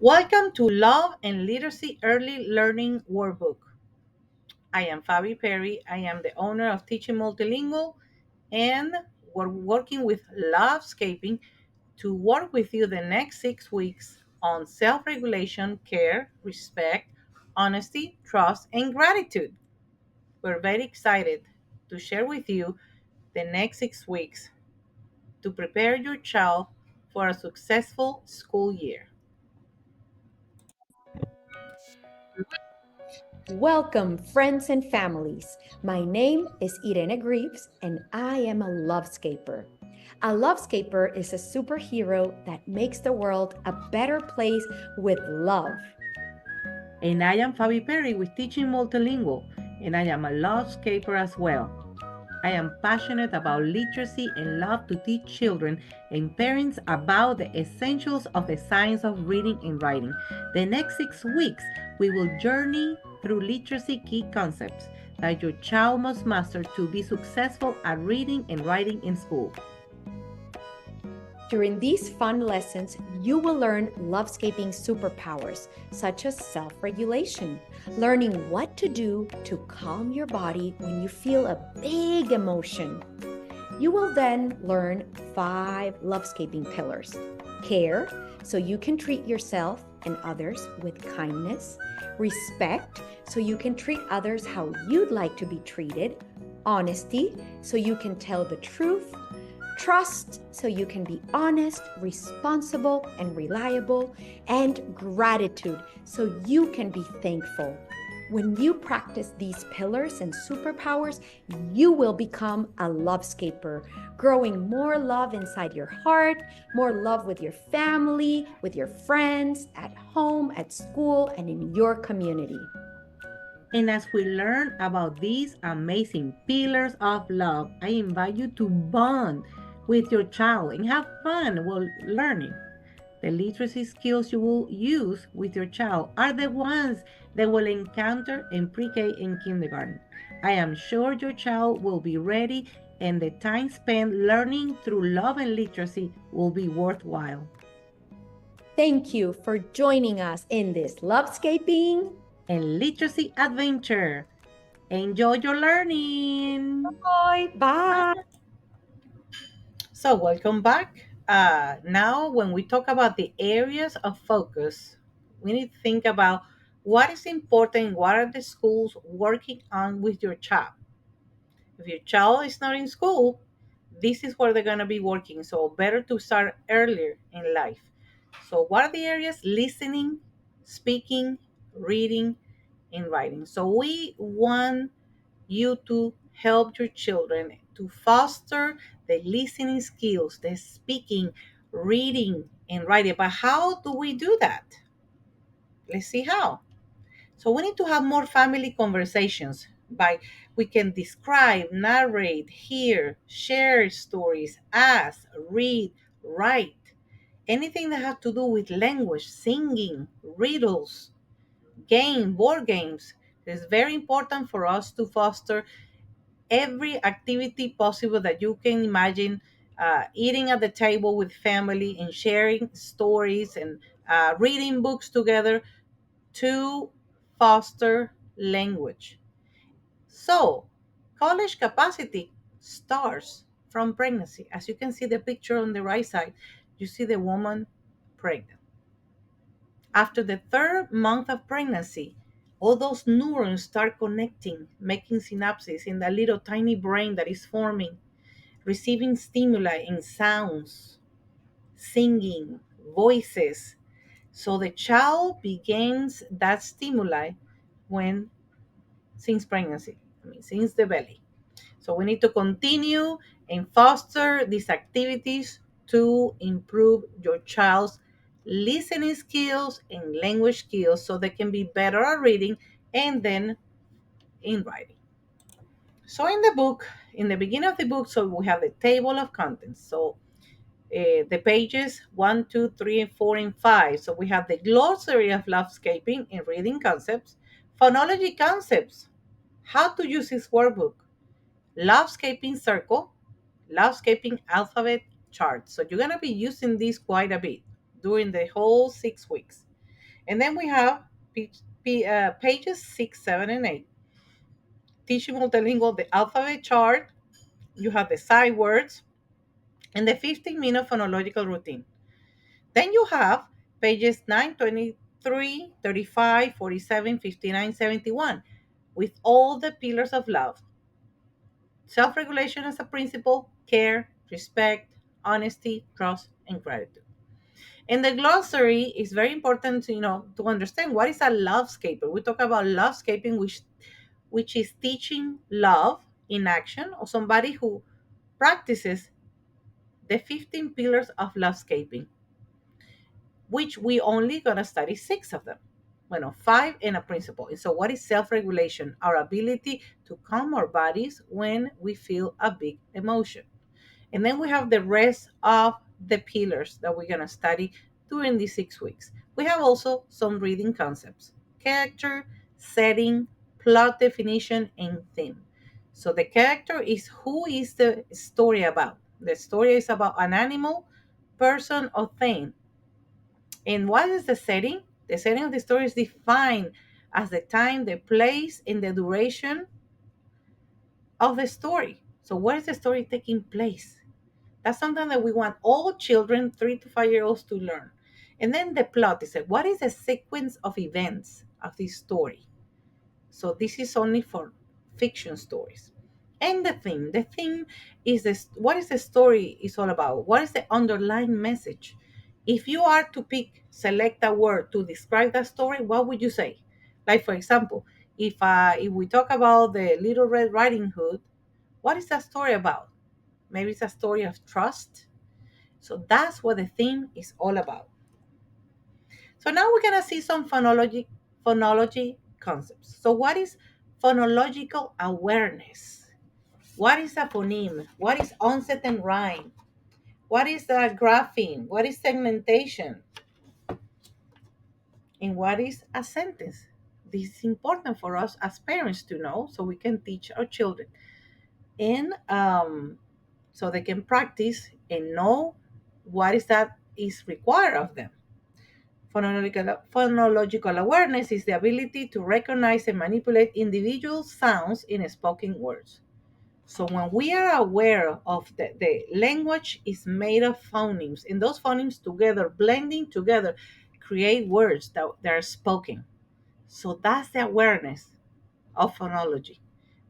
Welcome to Love and Literacy Early Learning Workbook. I am Fabi Perry. I am the owner of Teaching Multilingual, and we're working with Lovescaping to work with you the next 6 weeks on self regulation, care, respect, honesty, trust, and gratitude. We're very excited to share with you the next 6 weeks to prepare your child for a successful school year. Welcome, friends and families. My name is Irene Greaves, and I am a lovescaper. A lovescaper is a superhero that makes the world a better place with love. And I am Fabi Perry with Teaching Multilingual, and I am a Lovescaper as well. I am passionate about literacy and love to teach children and parents about the essentials of the science of reading and writing. The next 6 weeks, we will journey through literacy key concepts that your child must master to be successful at reading and writing in school. During these fun lessons, you will learn lovescaping superpowers such as self regulation, learning what to do to calm your body when you feel a big emotion. You will then learn 5 lovescaping pillars: care, so you can treat yourself and others with kindness; respect, so you can treat others how you'd like to be treated; honesty, so you can tell the truth; trust, so you can be honest, responsible, and reliable; and gratitude, so you can be thankful. When you practice these pillars and superpowers, you will become a lovescaper, growing more love inside your heart, more love with your family, with your friends, at home, at school, and in your community. And as we learn about these amazing pillars of love, I invite you to bond with your child and have fun while learning. The literacy skills you will use with your child are the ones they will encounter in pre K and kindergarten. I am sure your child will be ready and the time spent learning through love and literacy will be worthwhile. Thank you for joining us in this lovescaping. And literacy adventure. Enjoy your learning. Bye. Bye. So, welcome back. Now, when we talk about the areas of focus, we need to think about what is important, what are the schools working on with your child. If your child is not in school, this is where they're going to be working. So, better to start earlier in life. So, what are the areas? Listening, speaking, reading, and writing. So, we want you to help your children to foster the listening skills, the speaking, reading, and writing. But how do we do that? Let's see how. So we need to have more family conversations by we can describe, narrate, hear, share stories, ask, read, write. Anything that has to do with language, singing, riddles, board games. It's very important for us to foster every activity possible that you can imagine, eating at the table with family and sharing stories and reading books together to foster language. So, college capacity starts from pregnancy. As you can see the picture on the right side, you see the woman pregnant. After the third month of pregnancy, all those neurons start connecting, making synapses in that little tiny brain that is forming, receiving stimuli in sounds, singing, voices. So the child begins that stimuli when since pregnancy, since the belly. So we need to continue and foster these activities to improve your child's listening skills and language skills so they can be better at reading and then in writing. So in the book, in the beginning of the book, so we have the table of contents. So the pages 1, 2, 3, 4, and 5. So we have the glossary of lovescaping and reading concepts, phonology concepts, how to use this workbook, lovescaping circle, lovescaping alphabet chart. So you're going to be using this quite a bit during the whole 6 weeks. And then we have pages 6, 7, and 8. Teaching multilingual, the alphabet chart. You have the sight words and the 15-minute phonological routine. Then you have pages 9, 23, 35, 47, 59, 71 with all the pillars of love: self regulation as a principle, care, respect, honesty, trust, and gratitude. And the glossary is very important to, to understand what is a lovescaper. We talk about lovescaping, which is teaching love in action, or somebody who practices the 15 pillars of lovescaping, which we only gonna study six of them. Well, five in a principle. And so, what is self-regulation? Our ability to calm our bodies when we feel a big emotion. And then we have the rest of the pillars that we're gonna study during these 6 weeks. We have also some reading concepts: character, setting, plot definition, and theme. So the character is who is the story about. The story is about an animal, person, or thing. And what is the setting? The setting of the story is defined as the time, the place, and the duration of the story. So, where is the story taking place? That's something that we want all children, 3 to 5 year olds, to learn. And then the plot is what is the sequence of events of this story? So this is only for fiction stories. And the theme is this: what is the story is all about? What is the underlying message? If you are to select a word to describe that story, what would you say? Like, for example, if we talk about the Little Red Riding Hood, what is that story about? Maybe it's a story of trust. So that's what the theme is all about. So now we're gonna see some phonology concepts. So what is phonological awareness? What is a phoneme? What is onset and rhyme? What is grapheme? What is segmentation? And what is a sentence? This is important for us as parents to know so we can teach our children. And so they can practice and know what is that is required of them. Phonological awareness is the ability to recognize and manipulate individual sounds in spoken words. So when we are aware of the language is made of phonemes, and those phonemes together, blending together, create words that are spoken. So that's the awareness of phonology.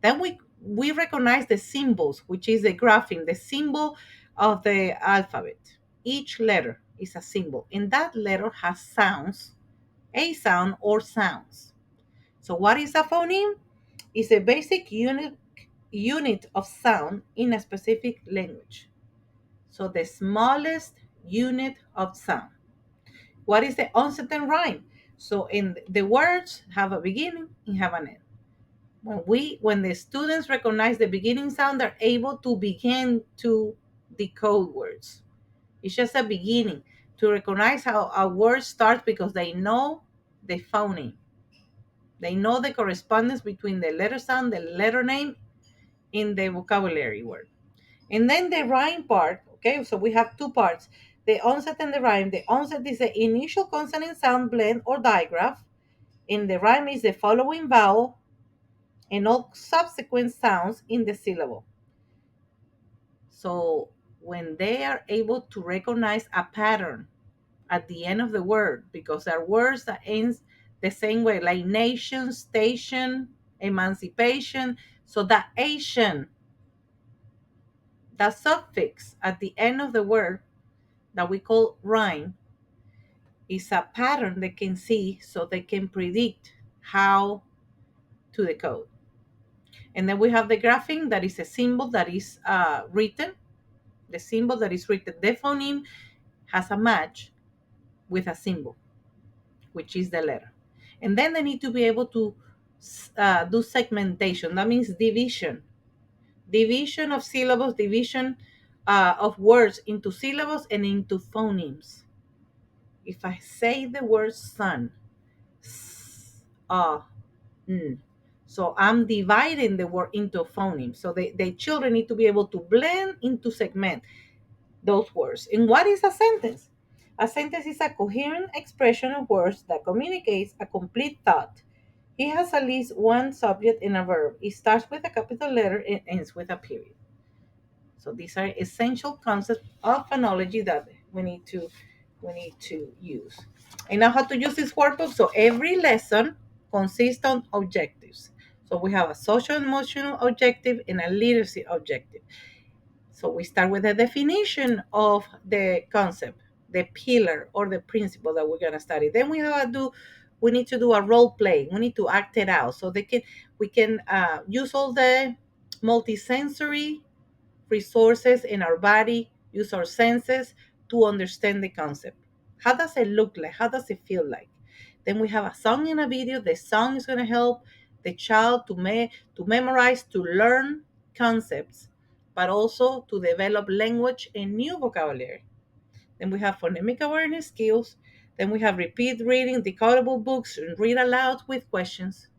Then we recognize the symbols, which is the graphing, the symbol of the alphabet. Each letter is a symbol, and that letter has sounds, a sound or sounds. So what is a phoneme? It's a basic unit of sound in a specific language. So the smallest unit of sound. What is the onset and rhyme? So in the words have a beginning and have an end. When the students recognize the beginning sound, they're able to begin to decode words. It's just a beginning to recognize how a word starts because they know the phoneme. They know the correspondence between the letter sound, the letter name, in the vocabulary word. And then the rhyme part, okay, so we have two parts: the onset and the rhyme. The onset is the initial consonant sound blend or digraph, and the rhyme is the following vowel and all subsequent sounds in the syllable. So when they are able to recognize a pattern at the end of the word, because there are words that ends the same way, like nation, station, emancipation. So that Asian, the suffix at the end of the word that we call rhyme, is a pattern they can see so they can predict how to decode. And then we have the graphing, that is a symbol that is written. The symbol that is written, the phoneme has a match with a symbol, which is the letter. And then they need to be able to do segmentation. That means division of syllables, division of words into syllables and into phonemes. If I say the word sun, s, n. So I'm dividing the word into phonemes. So the children need to be able to blend into segment those words. And what is a sentence? A sentence is a coherent expression of words that communicates a complete thought. It has at least one subject and a verb. It starts with a capital letter and ends with a period. So these are essential concepts of phonology that we need to use. And now how to use this workbook. So every lesson consists on objectives. So we have a social emotional objective and a literacy objective. So we start with the definition of the concept, the pillar or the principle that we're gonna study. Then we need to do a role play. We need to act it out. So we can use all the multisensory resources in our body, use our senses to understand the concept. How does it look like? How does it feel like? Then we have a song and a video. The song is going to help the child to memorize, to learn concepts, but also to develop language and new vocabulary. Then we have phonemic awareness skills. Then we have repeat reading, decodable books, and read aloud with questions.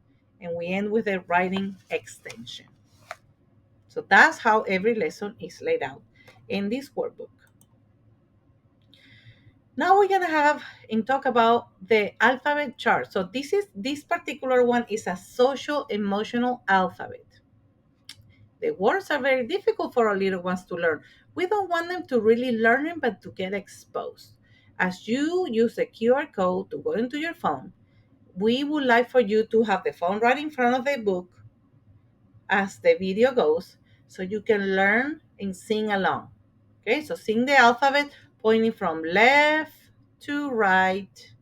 And we end with a writing extension. So that's how every lesson is laid out in this workbook. Now we're gonna have and talk about the alphabet chart. So this particular one is a social emotional alphabet. The words are very difficult for our little ones to learn. We don't want them to really learn it, but to get exposed. As you use the QR code to go into your phone, we would like for you to have the phone right in front of the book as the video goes so you can learn and sing along. Okay, so sing the alphabet pointing from left to right,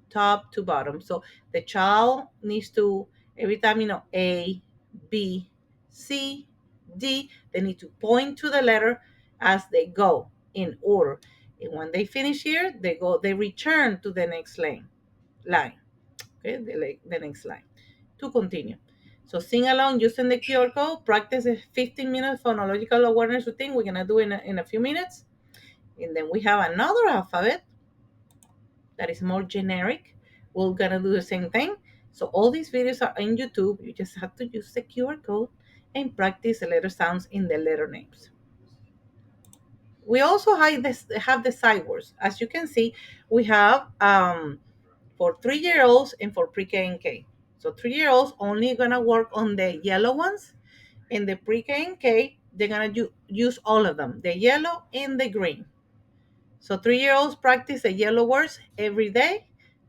top to bottom. So the child needs to, every time, A, B, C, D, they need to point to the letter as they go in order. And when they finish here, they return to the next line. Okay, the next line to continue. So sing along using the QR code, practice a 15-minute phonological awareness routine. We're gonna do in a few minutes. And then we have another alphabet that is more generic. We're gonna do the same thing. So all these videos are on YouTube. You just have to use the QR code and practice the letter sounds in the letter names. We also have the side words. As you can see, we have for 3 year olds and for pre-K and K. So 3 year olds only gonna work on the yellow ones. In the pre-K and K, they're gonna use all of them, the yellow and the green. So 3 year olds practice the yellow words every day.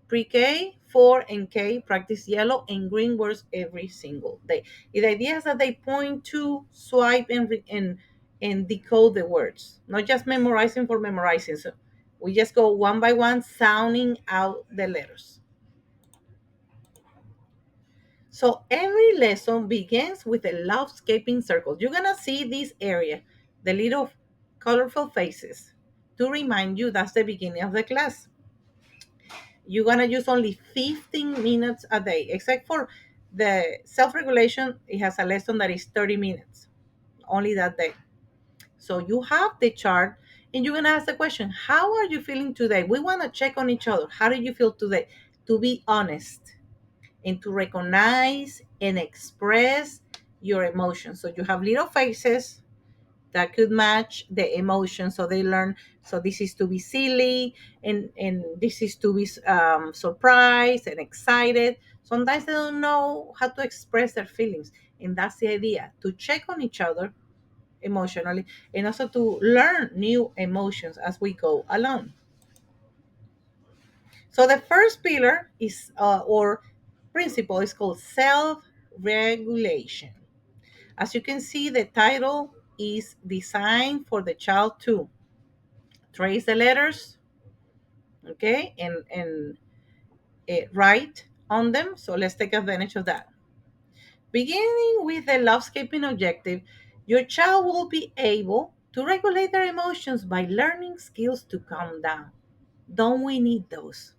Pre-K, 4, and K practice yellow and green words every single day. The idea is that they point to, swipe, and decode the words, not just memorizing for memorizing. So we just go one by one, sounding out the letters. So every lesson begins with a lovescaping circle. You're gonna see this area, the little colorful faces, to remind you that's the beginning of the class. You're gonna use only 15 minutes a day, except for the self-regulation. It has a lesson that is 30 minutes, only that day. So you have the chart and you're gonna ask the question, how are you feeling today? We wanna check on each other. How do you feel today? To be honest and to recognize and express your emotions. So you have little faces that could match the emotion. So they learn. So this is to be silly, and this is to be surprised and excited. Sometimes they don't know how to express their feelings, and that's the idea, to check on each other emotionally and also to learn new emotions as we go along. So the first pillar is or principle is called self-regulation. As you can see, the title is designed for the child to trace the letters, okay, and write on them. So let's take advantage of that. Beginning with the lovescaping objective, your child will be able to regulate their emotions by learning skills to calm down. Don't we need those?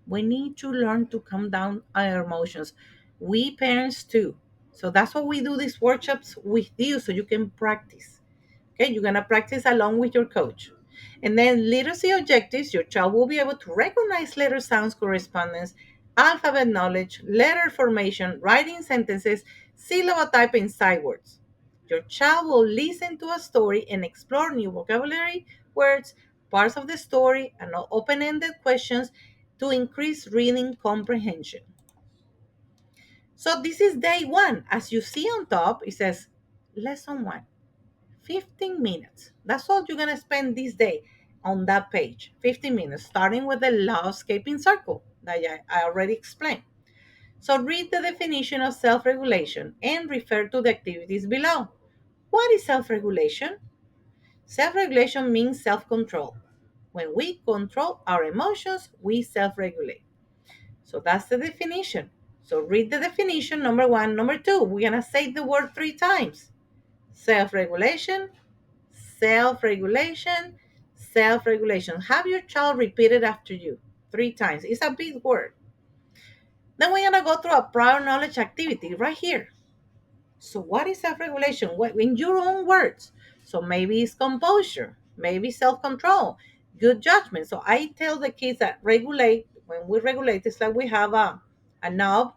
We need to learn to calm down our emotions. We parents too. So that's why we do these workshops with you so you can practice. Okay, you're gonna practice along with your coach. And then literacy objectives, your child will be able to recognize letter sounds correspondence, alphabet knowledge, letter formation, writing sentences, syllable typing, sight words. Your child will listen to a story and explore new vocabulary, words, parts of the story, and open-ended questions to increase reading comprehension. So this is day one. As you see on top, it says lesson one, 15 minutes. That's all you're going to spend this day on that page. 15 minutes, starting with the landscaping circle that I already explained. So read the definition of self-regulation and refer to the activities below. What is self-regulation? Self-regulation means self-control. When we control our emotions, we self-regulate. So that's the definition. So read the definition, number one. Number two, we're going to say the word three times. Self-regulation, self-regulation, self-regulation. Have your child repeat it after you three times. It's a big word. Then we're going to go through a prior knowledge activity right here. So what is self-regulation? What, in your own words? So maybe it's composure, maybe self-control, good judgment. So I tell the kids that regulate, when we regulate, it's like we have a knob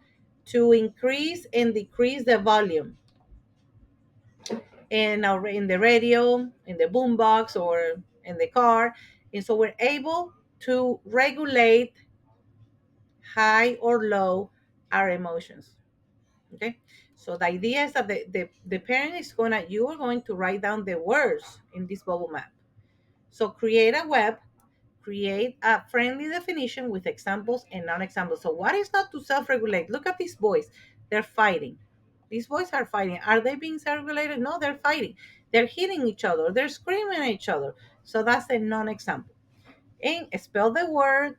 to increase and decrease the volume in the radio, in the boombox, or in the car. And so we're able to regulate high or low our emotions. Okay. So the idea is that the parent is gonna, you are going to write down the words in this bubble map. So create a web, create a friendly definition with examples and non-examples. So what is not to self-regulate? Look at these boys. They're fighting. These boys are fighting. Are they being self-regulated? No, they're fighting. They're hitting each other. They're screaming at each other. So that's a non-example. And spell the word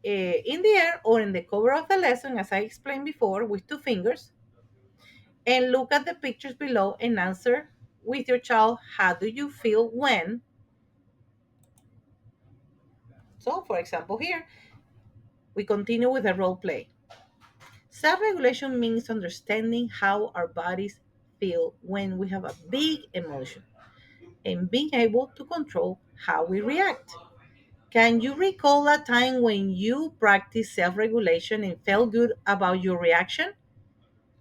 in the air or in the cover of the lesson, as I explained before, with two fingers, and look at the pictures below and answer with your child, how do you feel when? So, for example, here we continue with a role play. Self regulation means understanding how our bodies feel when we have a big emotion and being able to control how we react. Can you recall a time when you practiced self regulation and felt good about your reaction?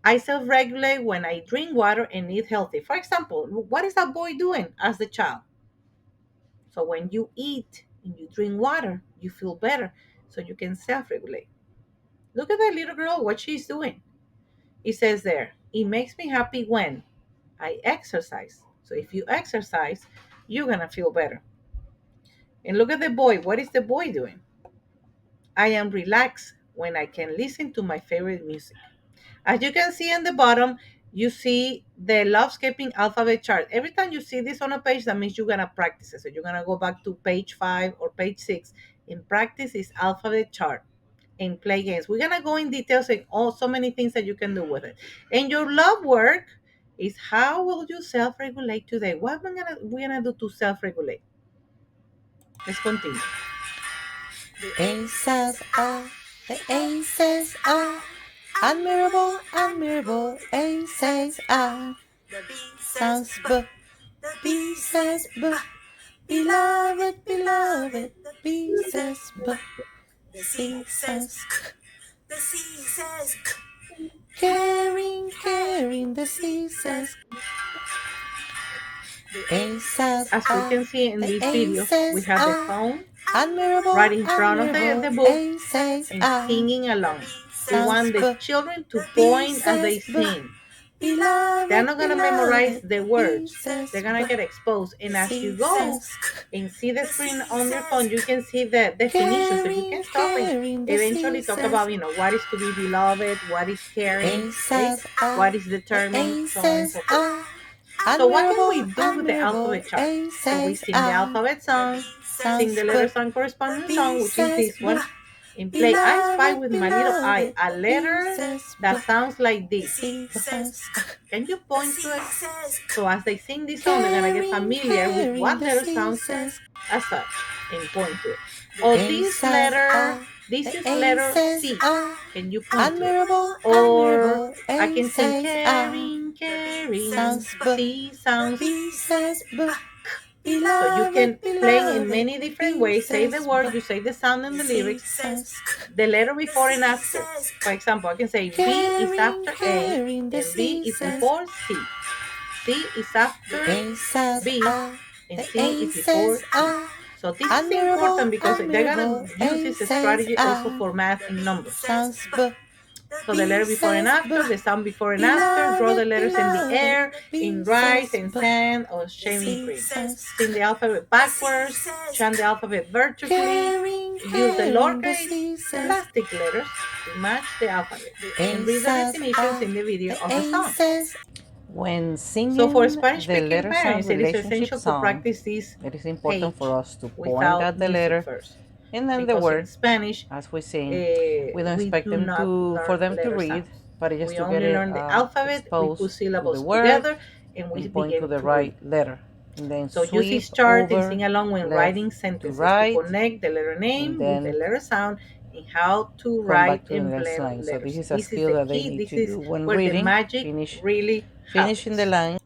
I self regulate when I drink water and eat healthy. For example, what is that boy doing as the child? So when you eat and you drink water, you feel better. So you can self-regulate. Look at that little girl, what she's doing. It says there, it makes me happy when I exercise. So if you exercise, you're gonna feel better. And look at the boy. What is the boy doing? I am relaxed when I can listen to my favorite music. As you can see in the bottom, you see the Lovescaping alphabet chart. Every time you see this on a page, that means you're gonna practice it. So you're gonna go back to page 5 or page 6 and practice this alphabet chart and play games. We're gonna go in details and all so many things that you can do with it. And your love work is, how will you self-regulate today? What we're gonna do to self-regulate? Let's continue. The A says ah, the A says ah, admirable, admirable, A says ah. The B sounds B, the B says B, beloved, beloved, the B says B, the C says K, the C says K, caring, caring, the C says K. The A says As we can see in the this A video, we says have the phone admirable, right in front of the admirable, book A says and singing along. We sounds want the B, children to the B point as they says B, sing. They're beloved, not going to memorize beloved, the the B words. says They're going to B, get exposed. And the as you C go says and see the the C screen on your phone, says you can see the definition. So you caring, can stop and caring, the C eventually talk says about, what is to be beloved, what is caring, A okay? says What is the determined, A so on and says so forth. So what can we admirable, do with the admirable, alphabet chart? A So we says sing the alphabet song, sing sounds the B, letter song the corresponding song, B which is says this B, one, and play I Spy beloved, with my little eye, beloved, a the B letter says B, that sounds like the this. C says Can you point to it? says So as they sing this song, they're gonna get caring, familiar with caring, what the letter C sounds says as such and point to it. Oh, A this says letter, this the is A letter says C. Can you point to it? admirable, Or admirable, I A can sing says caring, caring, sounds B, C sounds. B says B, So you can beloved, play in beloved, many the different B ways. Say the says word, B, you say the sound and the C lyrics, says the letter before and after. For example, I can say B is caring, after A caring, the and B C is says before C. C is after A says B and the C A is says before C. So this is Admirable, important because they're gonna admirable, use A this says strategy also I. for math and numbers. Sounds B. So the B letter before and says B. after, the sound before and after, draw the Beloved, letters in the beloved. air, in B rice, says in B. sand, or shaving C cream. says Sing the alphabet backwards, chant the alphabet vertically, caring, use the caring. The lowercase C says plastic letters to match the alphabet, and A read the says definitions I. in the video The of the A song. says. When So for singing Spanish the speaking letter sound parents, it is relationship essential to song, practice this it is important for page us to point without at the music letter first, and then the because in word Spanish as we sing. We don't we expect do them not to for learn them to letter read, sounds. but just We to get only it learn the alphabet, we put exposed to the syllables word together, and we and point to begin the to read. right letter, and then So use sweep this chart and over sing along when left writing to sentences to right, connect the letter and name with the then letter sound and how to come back write to the and next blend line. So this letters. is a This is skill the that they key. need This to is do when where the reading. magic really Finishing the happens. line.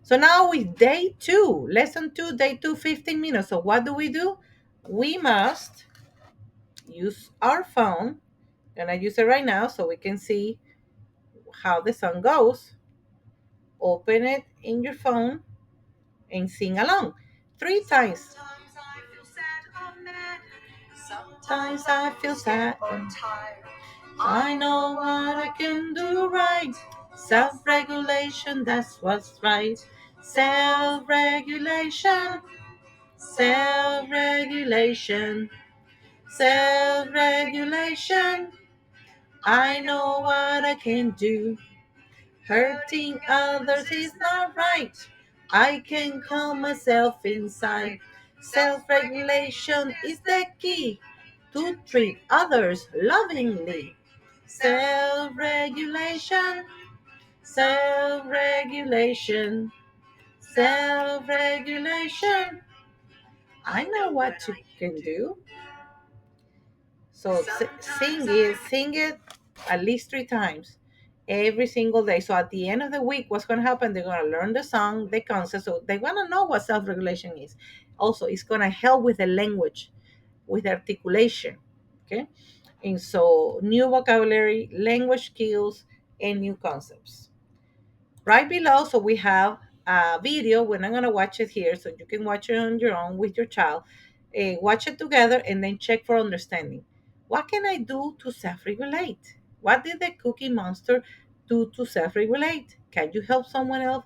So now with day two, lesson two, day two, 15 minutes. So what do? We must use our phone. And I use it right now so we can see how the song goes. Open it in your phone and sing along 3 times. Sometimes I feel sad or tired. I know what I can do right. Self regulation, that's what's right. Self regulation, self regulation, self regulation. I know what I can do. Hurting others is not right. I can calm myself inside. Self regulation is the key to treat others lovingly. Self regulation, self regulation, self regulation. I know what you can do. So sing it at least 3 times every single day. So at the end of the week, what's going to happen? They're going to learn the song, the concept. So they're going to know what self-regulation is. Also, it's going to help with the language, with articulation. Okay. And so new vocabulary, language skills, and new concepts. Right below, so we have a video. We're not going to watch it here, so you can watch it on your own with your child. Watch it together and then check for understanding. What can I do to self-regulate? What did the Cookie Monster do to self-regulate? Can you help someone else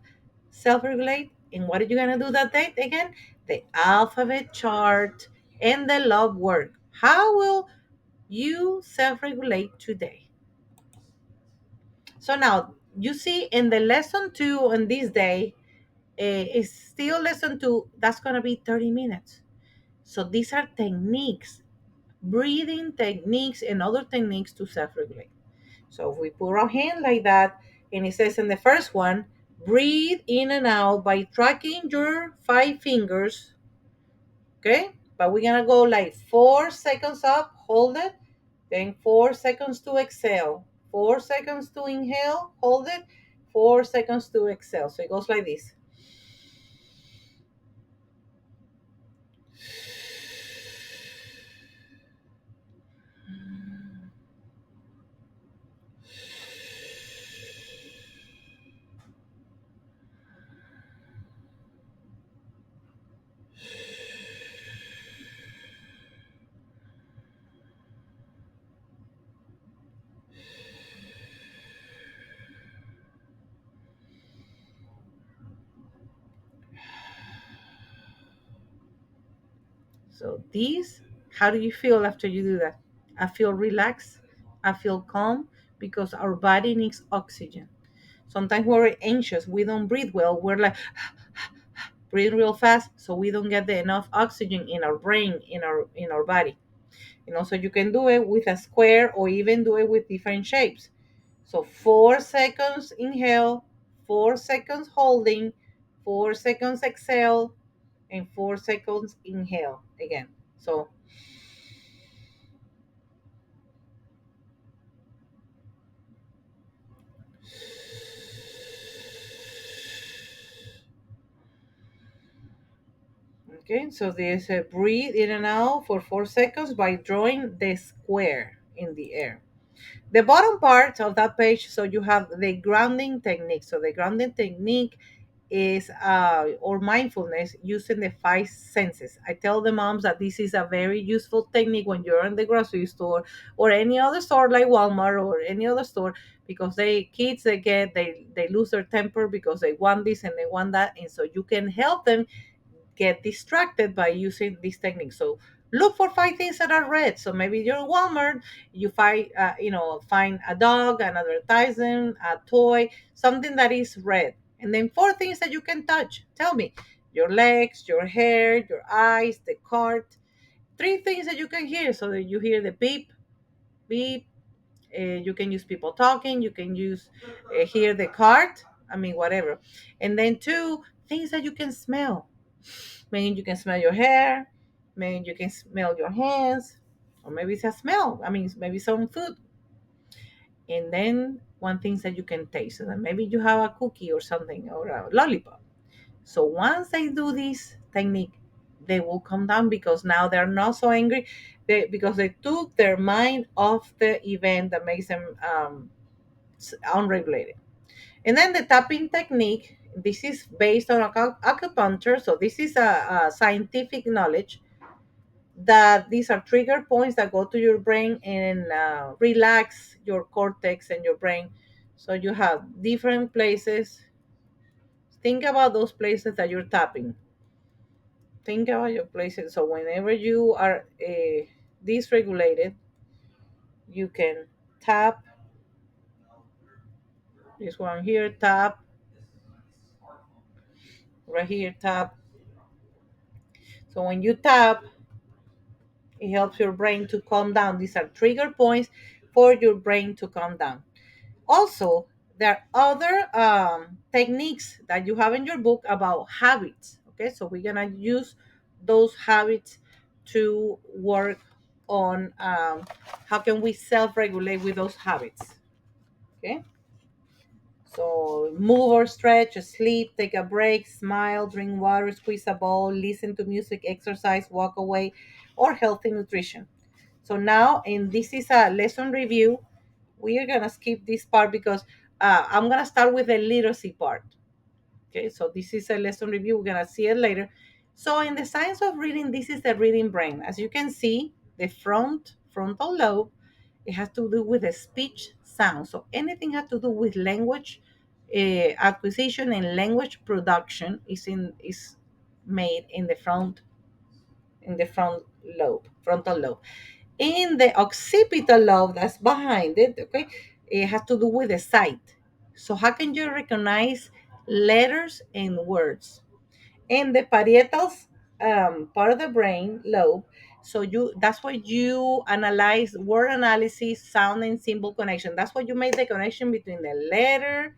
self-regulate? And what are you going to do that day again? The alphabet chart and the love word. How will you self-regulate today? So now you see in the lesson two on this day, is still lesson two, that's going to be 30 minutes. So these are techniques, breathing techniques and other techniques to self-regulate. So if we put our hand like that, and it says in the first one, breathe in and out by tracking your 5 fingers. Okay, but we're gonna go like 4 seconds up, hold it, then 4 seconds to exhale, 4 seconds to inhale, hold it, 4 seconds to exhale. So it goes like this. So these, how do you feel after you do that? I feel relaxed. I feel calm because our body needs oxygen. Sometimes we're anxious. We don't breathe well. We're like breathing real fast, so we don't get the enough oxygen in our brain, in our body. And also you can do it with a square or even do it with different shapes. So 4 seconds inhale, 4 seconds holding, 4 seconds exhale, and 4 seconds inhale again. So okay, so there's a breathe in and out for 4 seconds by drawing the square in the air. The bottom part of that page, so you have the grounding technique. So the grounding technique is or mindfulness using the five senses. I tell the moms that this is a very useful technique when you're in the grocery store or any other store like Walmart or any other store, because they lose their temper because they want this and they want that, and so you can help them get distracted by using this technique. So look for five things that are red. So maybe you're in Walmart, you find a dog, an advertisement, a toy, something that is red, and then four things that you can touch. Tell me, your legs, your hair, your eyes, the cart. Three things that you can hear, so that you hear the beep, beep. You can use people talking. You can use hear the cart. I mean, whatever. And then two things that you can smell. Maybe you can smell your hair. Maybe you can smell your hands, or maybe it's a smell. I mean, maybe some food. And then one thing that you can taste. So that maybe you have a cookie or something or a lollipop. So once they do this technique, they will calm down because now they're not so angry. Because they took their mind off the event that makes them unregulated. And then the tapping technique. This is based on acupuncture. So this is a scientific knowledge that these are trigger points that go to your brain and relax your cortex and your brain. So you have different places. Think about those places that you're tapping. Think about your places. So whenever you are dysregulated, you can tap this one here, tap right here, tap. So when you tap, it helps your brain to calm down. These are trigger points for your brain to calm down. Also, there are other techniques that you have in your book about habits. Okay, so we're gonna use those habits to work on how can we self-regulate with those habits. Okay, so move or stretch, sleep, take a break, smile, drink water, squeeze a ball, listen to music, exercise, walk away, or healthy nutrition. So now, and this is a lesson review, we are gonna skip this part because I'm gonna start with the literacy part. Okay, so this is a lesson review. We're gonna see it later. So in the science of reading, this is the reading brain. As you can see, the frontal lobe, it has to do with the speech sound. So anything has to do with language acquisition and language production is made in the frontal lobe. In the occipital lobe that's behind it, okay, it has to do with the sight. So how can you recognize letters and words? And the parietal part of the brain lobe, so you that's what you analyze word analysis, sound and symbol connection. That's what you make the connection between the letter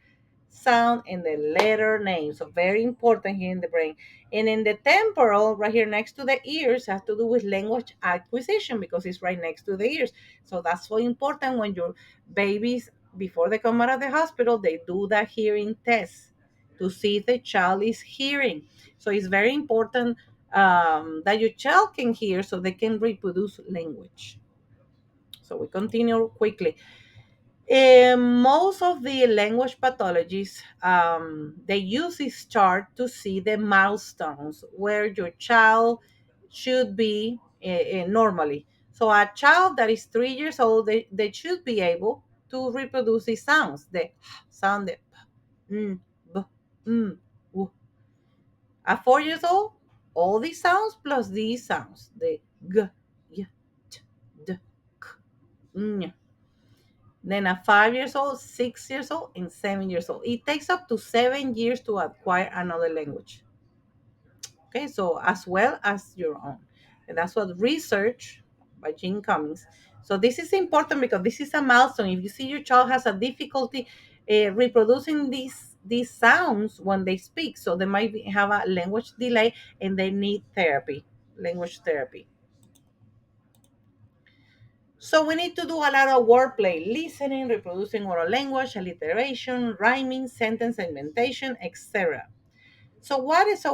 sound and the letter name. So very important here in the brain. And in the temporal, right here next to the ears, has to do with language acquisition because it's right next to the ears. So that's so important when your babies, before they come out of the hospital, they do that hearing test to see if the child is hearing. So it's very important that your child can hear so they can reproduce language. So we continue quickly. Most of the language pathologies, they use this chart to see the milestones where your child should be normally. So a child that is 3 years old, they should be able to reproduce these sounds. The sound, the mm, b, w. At 4 years old, all these sounds plus these sounds, the g, y, t, d, k, ny. Then at 5 years old, 6 years old, and 7 years old. It takes up to 7 years to acquire another language. Okay, so as well as your own. And that's what research by Gene Cummings. So this is important because this is a milestone. If you see your child has a difficulty reproducing these sounds when they speak, so they might have a language delay and they need therapy, language therapy. So we need to do a lot of wordplay, listening, reproducing oral language, alliteration, rhyming, sentence segmentation, etc. So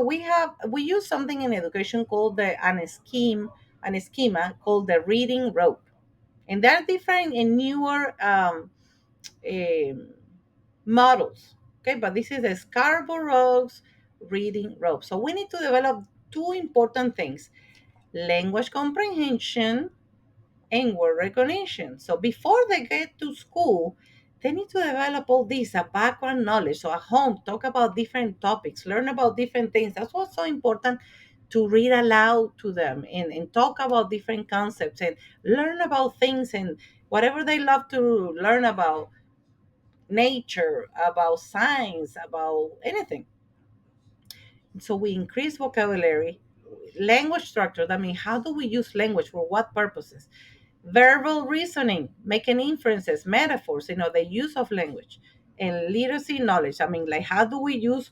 we use something in education called an schema called the reading rope, and there are different and newer um, models. Okay, but this is the Scarborough reading rope. So we need to develop two important things: language comprehension and word recognition. So before they get to school, they need to develop all this, a background knowledge. So at home, talk about different topics, learn about different things. That's what's so important, to read aloud to them and talk about different concepts and learn about things and whatever they love to learn about, nature, about science, about anything. So we increase vocabulary, language structure. I mean, how do we use language for what purposes? Verbal reasoning, making inferences, metaphors, the use of language, and literacy knowledge. I mean, like, how do we use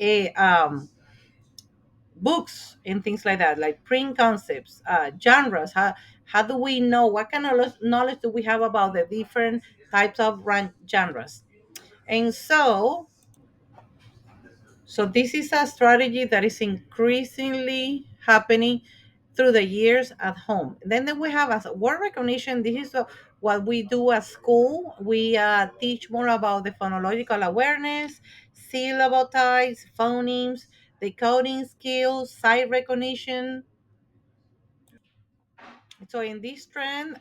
a books and things like that, like print concepts, genres. How do we know what kind of knowledge do we have about the different types of genres? And so this is a strategy that is increasingly happening through the years at home. Then we have as word recognition. This is what we do at school. We teach more about the phonological awareness, syllable types, phonemes, decoding skills, sight recognition. So in this trend,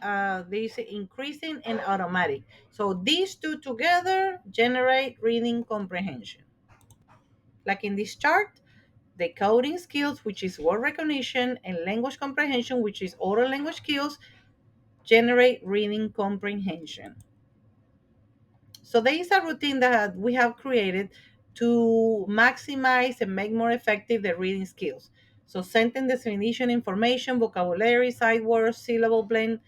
this increasing and automatic. So these two together generate reading comprehension. Like in this chart, the coding skills, which is word recognition, and language comprehension, which is oral language skills, generate reading comprehension. So there is a routine that we have created to maximize and make more effective the reading skills. So sentence definition, information, vocabulary, sight words, syllable blend,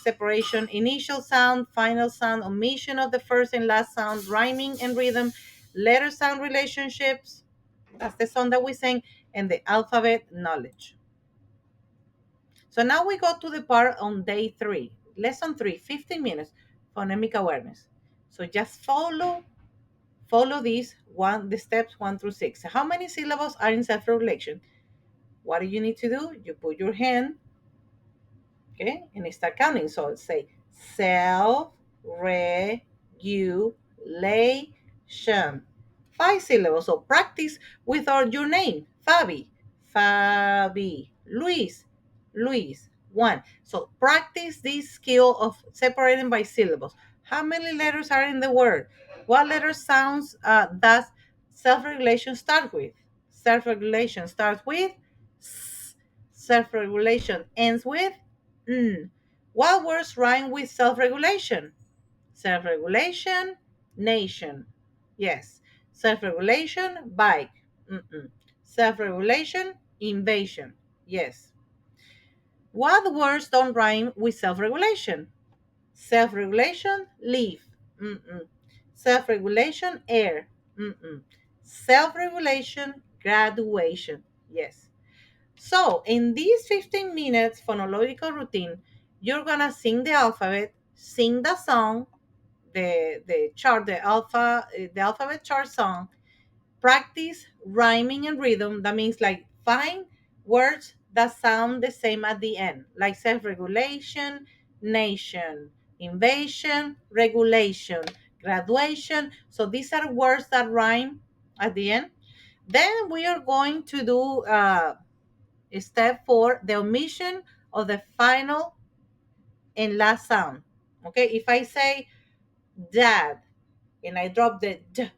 separation, initial sound, final sound, omission of the first and last sound, rhyming and rhythm, letter sound relationships, that's the song that we sing, and the alphabet knowledge. So now we go to the part on day 3, lesson 3, 15 minutes, phonemic awareness. So just follow these the steps 1 through 6. How many syllables are in self-regulation? What do you need to do? You put your hand, okay, and start counting. So say self-regulation. 5 syllables. So practice with your name. Fabi, Luis. 1. So practice this skill of separating by syllables. How many letters are in the word? What letter sounds does self-regulation start with? Self-regulation starts with s. Self-regulation ends with n. What words rhyme with self-regulation? Self-regulation, nation. Yes. Self-regulation, bike. Mm-mm. Self-regulation, invasion. Yes. What words don't rhyme with self-regulation? Self-regulation, leaf. Mm-mm. Self-regulation, air. Mm-mm. Self-regulation, graduation. Yes. So in these 15 minutes phonological routine, you're gonna sing the alphabet, sing the song, the chart, the alphabet chart song, practice rhyming and rhythm. That means like find words that sound the same at the end, like self-regulation, nation, invasion, regulation, graduation. So these are words that rhyme at the end. Then we are going to do step 4, the omission of the final and last sound. Okay, if I say dad and I drop the d,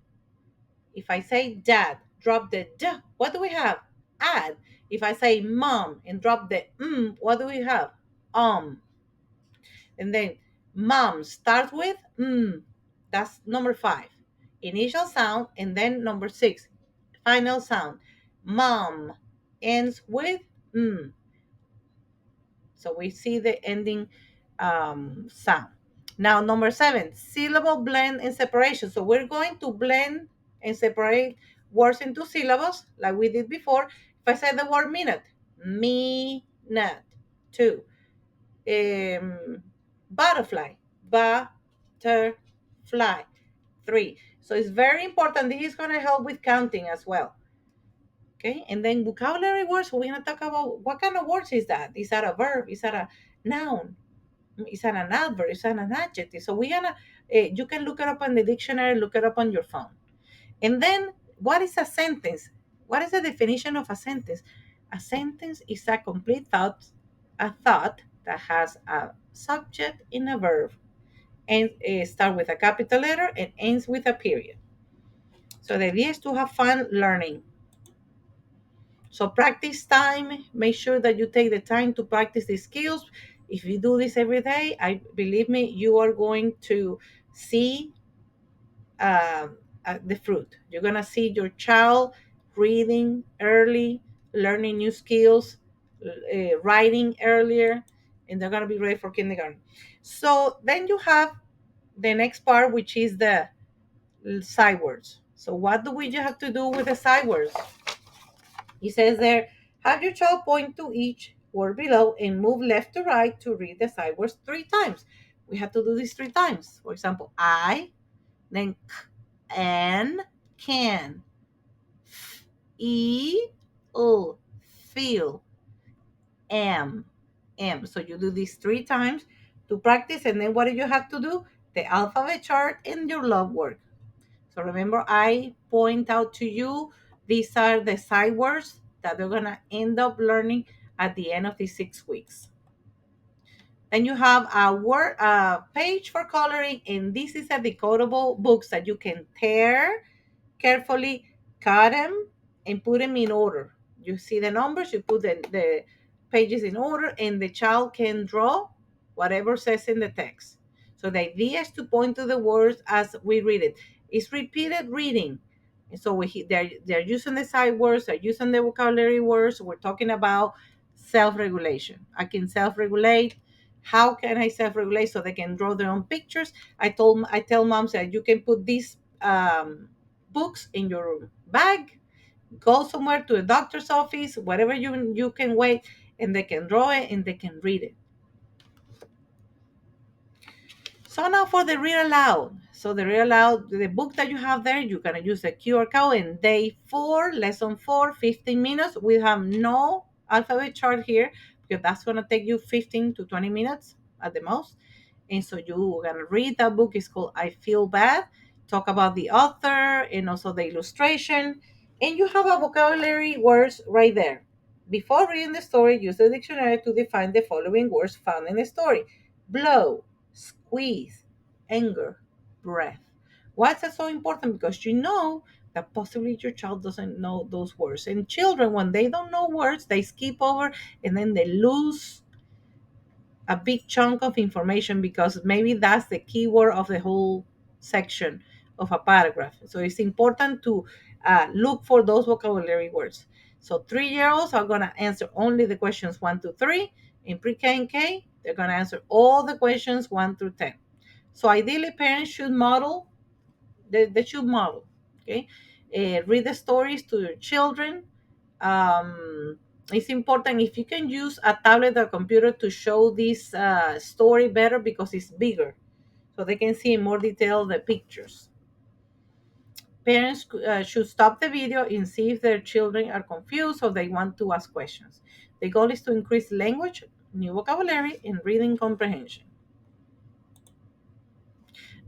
if I say dad, drop the d, what do we have? Add. If I say mom and drop the what do we have? And then mom starts with that's number 5. Initial sound, and then number 6, final sound. Mom ends with so we see the ending sound. Now, number 7, syllable blend and separation. So we're going to blend and separate words into syllables like we did before. If I say the word minute, minute. 2. Butterfly, butterfly. 3. So it's very important. This is going to help with counting as well. Okay, and then vocabulary words. We're going to talk about what kind of words is that? Is that a verb? Is that a noun? Is that an adverb? Is that an adjective? So we're gonna, you can look it up on the dictionary, look it up on your phone. And then what is a sentence? What is the definition of a sentence? A sentence is a complete thought, a thought that has a subject and a verb, and start with a capital letter and ends with a period. So the idea is to have fun learning. So practice time. Make sure that you take the time to practice these skills. If you do this every day, I believe me, you are going to see the fruit. You're gonna see your child reading early, learning new skills, writing earlier, and they're gonna be ready for kindergarten. So then you have the next part, which is the side words. So what do we have to do with the side words? He says there, have your child point to each word below and move left to right to read the side words 3 times. We have to do this 3 times. For example, I, then k, and, can, e, l, feel, am, am. So you do this 3 times to practice, and then what do you have to do? The alphabet chart in your love work. So remember, I point out to you, these are the side words that they're going to end up learning at the end of these 6 weeks. Then you have a word page for coloring, and this is a decodable books that you can tear carefully, cut them, and put them in order. You see the numbers, you put the pages in order, and the child can draw whatever says in the text. So the idea is to point to the words as we read it. It's repeated reading. And so they're using the side words, they're using the vocabulary words. We're talking about self-regulation. I can self-regulate. How can I self-regulate? So they can draw their own pictures. I tell moms that you can put these books in your bag, go somewhere to a doctor's office, whatever you can wait, and they can draw it and they can read it. So now for the read aloud. So the read aloud, the book that you have there, you're gonna use the QR code. And day 4, lesson 4, 15 minutes. We have no alphabet chart here because that's gonna take you 15 to 20 minutes at the most. And so you're gonna read that book. It's called I Feel Bad. Talk about the author and also the illustration. And you have a vocabulary words right there. Before reading the story, use the dictionary to define the following words found in the story: blow, squeeze, anger, breath. Why is that so important? Because you know that possibly your child doesn't know those words. And children, when they don't know words, they skip over and then they lose a big chunk of information because maybe that's the keyword of the whole section of a paragraph. So it's important to look for those vocabulary words. So 3-year-olds are going to answer only the questions 1 to 3. In pre-K and K, they're going to answer all the questions 1 through 10. So ideally, parents should model. They should model. Okay, read the stories to your children. It's important if you can use a tablet or computer to show this story better because it's bigger, so they can see in more detail the pictures. Parents should stop the video and see if their children are confused or they want to ask questions. The goal is to increase language, new vocabulary, and reading comprehension.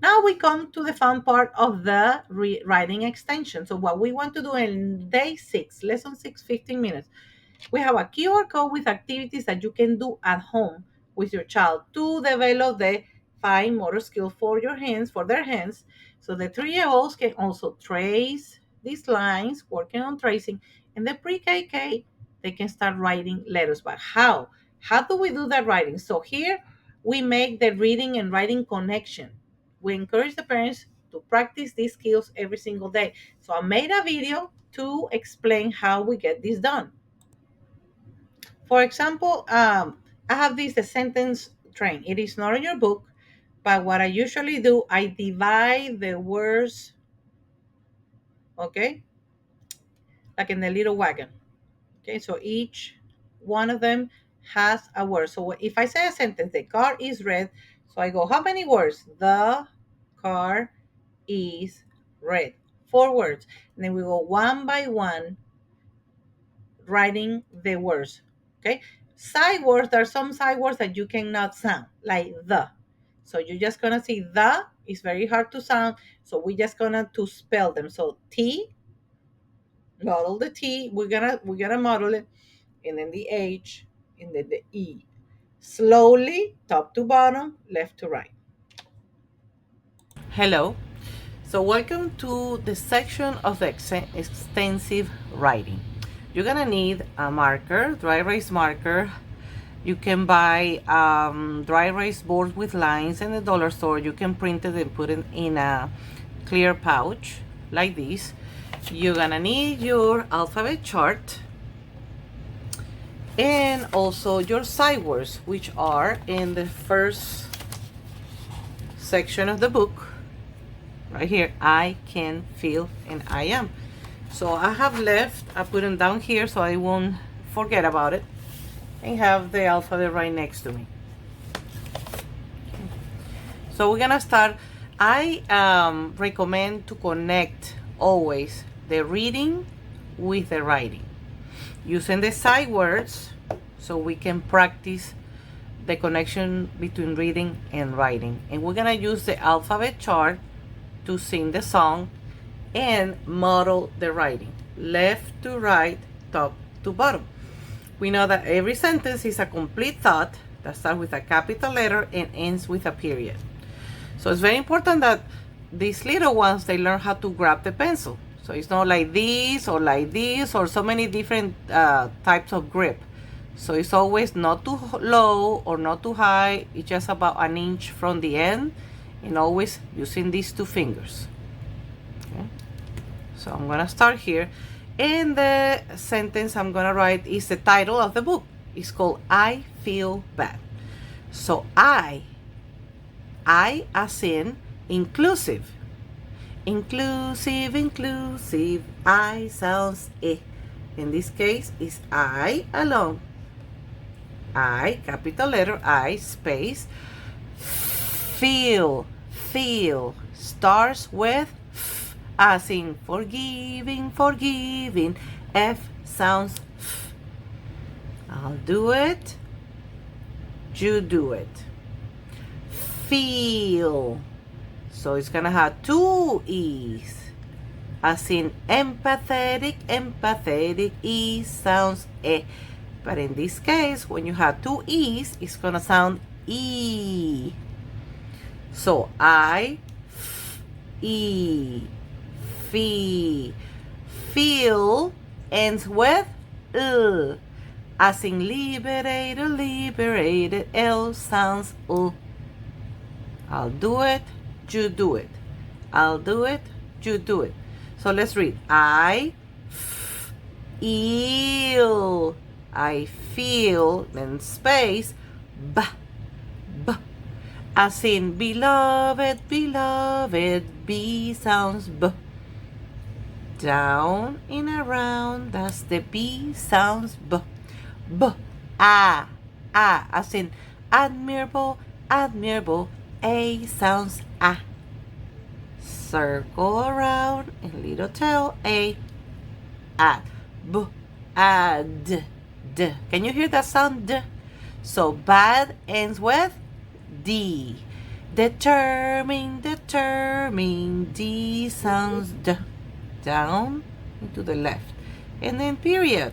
Now we come to the fun part of the writing extension. So what we want to do in day 6, lesson 6, 15 minutes, we have a QR code with activities that you can do at home with your child to develop the fine motor skill for your hands, for their hands. So the 3-year-olds can also trace these lines, working on tracing, and the pre-KK, they can start writing letters. But how? How do we do that writing? So here we make the reading and writing connection. We encourage the parents to practice these skills every single day. So I made a video to explain how we get this done. For example, I have this sentence train. It is not in your book, but what I usually do, I divide the words, okay, like in the little wagon. Okay, so each one of them has a word. So if I say a sentence, the car is red, so I go, how many words? The car is red. 4 words. And then we go one by one writing the words. Okay. Side words, there are some side words that you cannot sound, like the. So you're just gonna see the is very hard to sound. So we're just gonna to spell them. So T Model the T. We're gonna model it, and then the H, and then the E. Slowly, top to bottom, left to right. Hello. So welcome to the section of the extensive writing. You're gonna need a marker, dry erase marker. You can buy dry erase boards with lines in the dollar store. You can print it and put it in a clear pouch like this. You're gonna need your alphabet chart and also your sight words, which are in the first section of the book right here. I can, feel, and I am. So I have left, I put them down here so I won't forget about it, and have the alphabet right next to me. So we're gonna start. I recommend to connect always the reading with the writing, using the sight words so we can practice the connection between reading and writing. And we're gonna use the alphabet chart to sing the song and model the writing, left to right, top to bottom. We know that every sentence is a complete thought that starts with a capital letter and ends with a period. So it's very important that these little ones, they learn how to grab the pencil. So it's not like this or so many different types of grip. So it's always not too low or not too high. It's just about an inch from the end, and always using these two fingers. Okay. So I'm gonna start here. And the sentence I'm gonna write is the title of the book. It's called I Feel Bad. So I as in inclusive. Inclusive, inclusive, I sounds I. In this case, is I alone. I, capital letter I, space, feel, feel, starts with f, as in forgiving, forgiving, F sounds f. I'll do it, you do it. Feel, so it's gonna have two E's, as in empathetic, empathetic, E sounds E. But in this case, when you have two E's, it's gonna sound E. So I, f, E, fee. Feel ends with as in liberated, liberated, L sounds L. I'll do it, you do it. I'll do it, you do it. So let's read. I feel. I feel, then space, b, b. As in beloved, beloved, B sounds b. Down and around, that's the B sounds b. B, ah, as in admirable, admirable, A sounds ah. Circle around and little tail, A, at, b, ad, d. Can you hear that sound, d? So bad ends with D. Determined, determined, D sounds d. Down and to the left. And then period.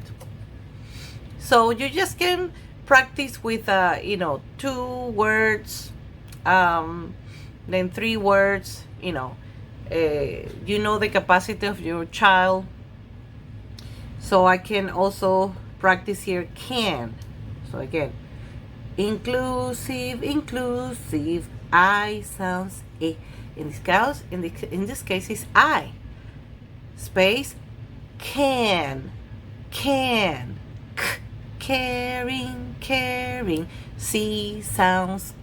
So you just can practice with, 2 words, then 3 words, you know the capacity of your child. So I can also practice here can. So again, inclusive, inclusive, I sounds A. In this case is I. Space, can, k, caring, caring, C sounds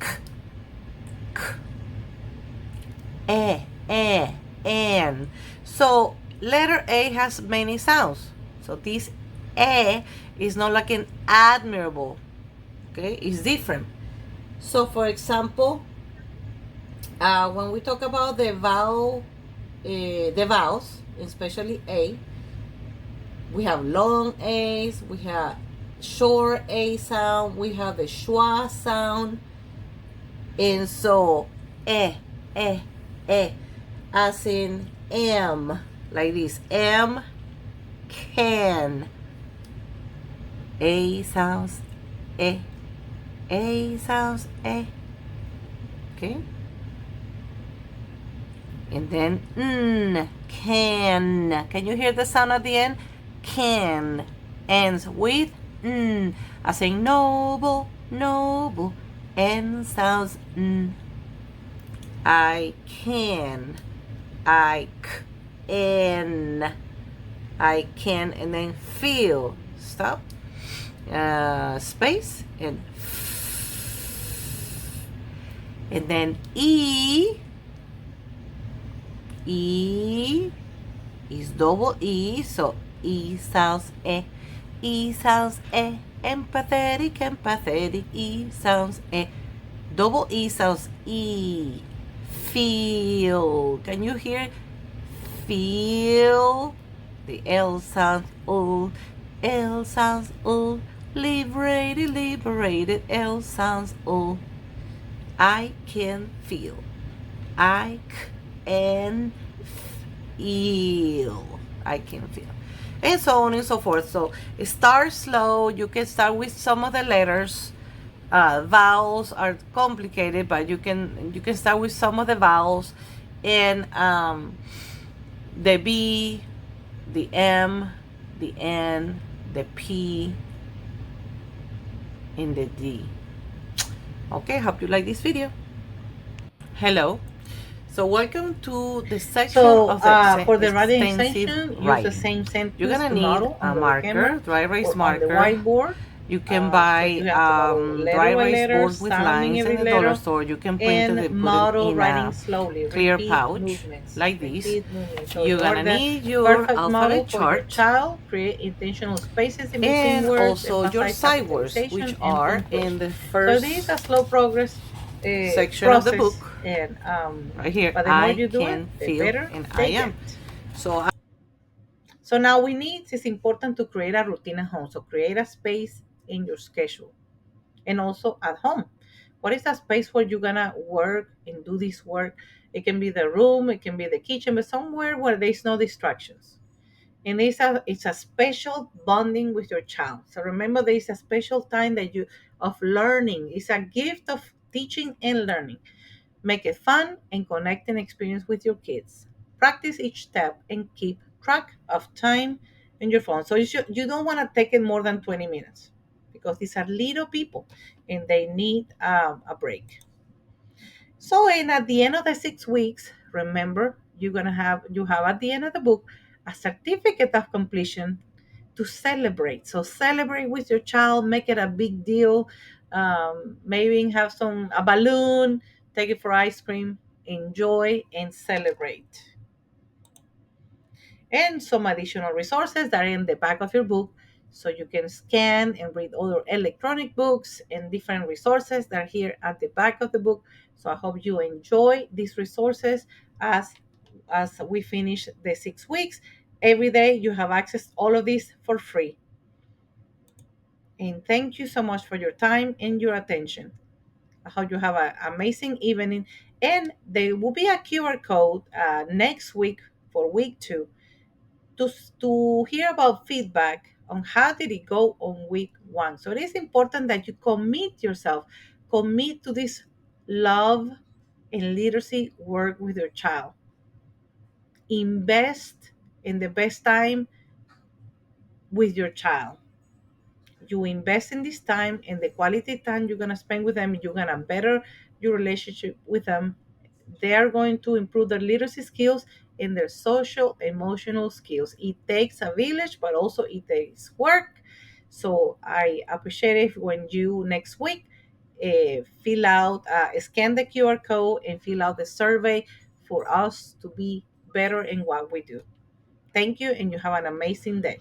k, and. So letter A has many sounds. So this A is not like an admirable. Okay, it's different. So for example, when we talk about the vowels, especially A, we have long A's, we have short A sound, we have the schwa sound, and so as in M, like this, M, Can. A sounds eh. A sounds eh. Okay. And then can. Can you hear the sound at the end? Can ends with as in noble, noble. N sounds I can. I can. I can, and then feel. Stop. Space and then E is double E, so E sounds E. E sounds E. Empathetic, empathetic. E sounds E. Double E sounds E. Feel. Can you hear? Feel. The L sounds O. L sounds O. Liberated, liberated. L sounds O. I can feel. I can feel. I can feel. And so on and so forth. So start slow. You can start with some of the letters. Vowels are complicated, but you can start with some of the vowels, and the B, the M, the N, the P, and the D. Okay, hope you like this video. Hello. So welcome to the section So of the for the writing extensive extension, use the writing. same You're sentence gonna to need model a under the marker, camera dry erase or on the marker. whiteboard. You can So buy you have to model dry letter by erase letter, boards with sounding lines in every the dollar letter, store. You can print it and and put it model in writing a slowly. clear Repeat pouch movements. like this. Repeat movements. So You're in order gonna the need your perfect model alphabet for your chart child, create intentional spaces in between and words, also your emphasize side words, capitalization which and are in punctuation. the So this is first a slow progress section of the process, book and right here. but the more I you do it, can the feel better and I they am. get. So So now it's important to create a routine at home. So create a space in your schedule and also at home. What is a space where you're gonna work and do this work? It can be the room, it can be the kitchen, but somewhere where there's no distractions. And it's a special bonding with your child. So remember, there is a special time that you of learning. It's a gift of teaching and learning. Make it fun and connect an experience with your kids. Practice each step and keep track of time in your phone. So you don't want to take it more than 20 minutes because these are little people and they need a break. So, and at the end of the 6 weeks, remember you have at the end of the book a certificate of completion to celebrate. So celebrate with your child, make it a big deal. Maybe have a balloon, take it for ice cream, enjoy and celebrate. And some additional resources that are in the back of your book, so you can scan and read other electronic books and different resources that are here at the back of the book. So I hope you enjoy these resources as we finish the 6 weeks. Every day you have access to all of this for free. And thank you so much for your time and your attention. I hope you have an amazing evening. And there will be a QR code next week for week 2 to hear about feedback on how did it go on week 1. So it is important that you commit to this love and literacy work with your child. Invest in the best time with your child. You invest in this time and the quality time you're going to spend with them, you're going to better your relationship with them. They are going to improve their literacy skills and their social emotional skills. It takes a village, but also it takes work. So I appreciate it when you next week scan the QR code and fill out the survey for us to be better in what we do. Thank you, and you have an amazing day.